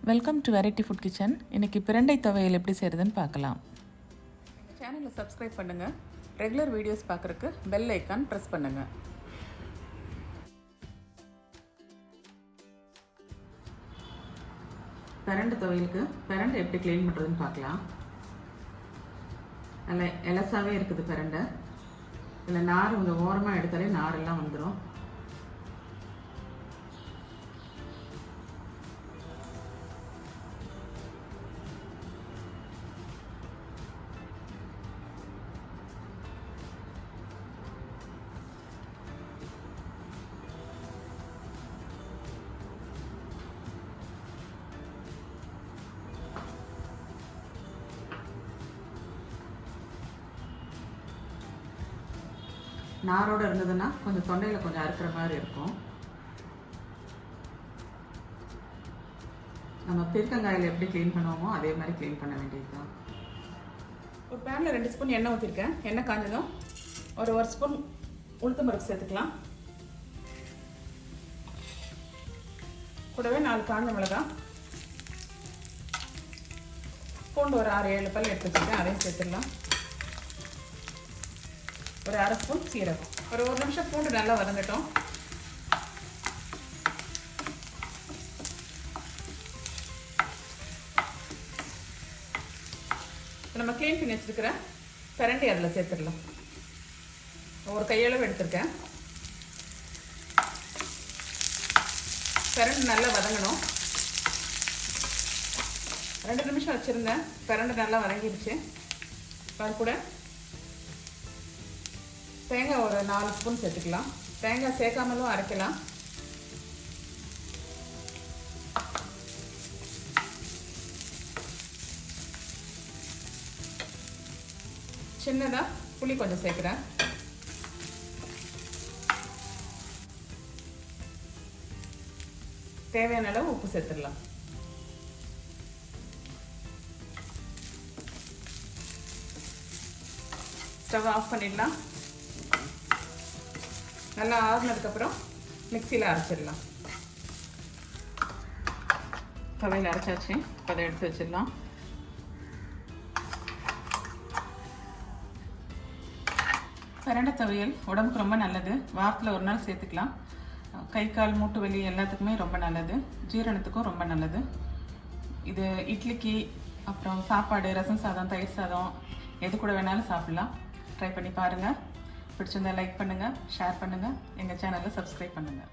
Welcome to variety food kitchen. இன்றைக்கி பிரண்டை துவையல் எப்படி செய்கிறதுன்னு பார்க்கலாம். எங்கள் சேனலை சப்ஸ்கிரைப் பண்ணுங்கள். ரெகுலர் வீடியோஸ் பார்க்குறக்கு பெல் ஐக்கான் ப்ரெஸ் பண்ணுங்கள். பிரண்டை துவையலுக்கு பிரண்டை எப்படி க்ளீன் பண்ணுறதுன்னு பார்க்கலாம். நல்லா எலசாவே இருக்குது பிரண்டை. இதில் நார் இந்த ஓரமாக எடுத்தாலே நாரெல்லாம் வந்துடும். நாரோடு இருந்ததுன்னா கொஞ்சம் தொண்டையில் கொஞ்சம் அறுக்கிற மாதிரி இருக்கும். நம்ம பீர்க்கங்காயில் எப்படி க்ளீன் பண்ணுவோமோ அதே மாதிரி க்ளீன் பண்ண வேண்டியது தான். ஒரு பேனில் 2 ஸ்பூன் எண்ணெய் ஊற்றிருக்கேன். எண்ணெய் காஞ்சதும் ஒரு ஸ்பூன் உளுத்தம் பருப்பு சேர்த்துக்கலாம். கூடவே 4 காஞ்ச மிளகாய், பூண்டு ஒரு 6-7 பல் எடுத்து வச்சுருக்கேன், அதையும் சேர்த்துடலாம். ஒரு 1/2 ஸ்பூன் சீரகம். ஒரு நிமிஷம் பூண்டு நல்லா வதங்கட்டும். நம்ம க்ளீன் பண்ணி வச்சுருக்கிற பிரண்டை அதில் சேர்த்துடலாம். ஒரு கையளவு எடுத்துருக்கேன். பிரண்டை நல்லா வதங்கணும். 2 நிமிஷம் வச்சுருந்தேன். பிரண்டை நல்லா வதங்கிடுச்சு. அது கூட தேங்காய் ஒரு 4 ஸ்பூன் சேர்த்துக்கலாம். தேங்காய் சேர்க்காமலும் அரைக்கலாம். சின்னதாக புளி கொஞ்சம் சேர்க்குறேன். தேவையான அளவு உப்பு சேர்த்துடலாம். ஸ்டவ் ஆஃப் பண்ணிடலாம். நல்லா ஆறுனதுக்கப்புறம் மிக்சியில் அரைச்சிடலாம். துவையல் அரைச்சாச்சு. அதை எடுத்து வச்சிடலாம். பிரண்டை துவையல் உடம்புக்கு ரொம்ப நல்லது. வாரத்தில் ஒரு நாள் சேர்த்துக்கலாம். கை கால் மூட்டு வலி எல்லாத்துக்குமே ரொம்ப நல்லது. ஜீரணத்துக்கும் ரொம்ப நல்லது. இது இட்லிக்கு, அப்புறம் சாப்பாடு, ரசம் சாதம், தயிர் சாதம் எது கூட வேணாலும் சாப்பிட்லாம். ட்ரை பண்ணி பாருங்கள். பிடிச்சிருந்தா லைக் பண்ணுங்கள், ஷேர் பண்ணுங்கள், எங்கள் சேனலை சப்ஸ்கிரைப் பண்ணுங்கள்.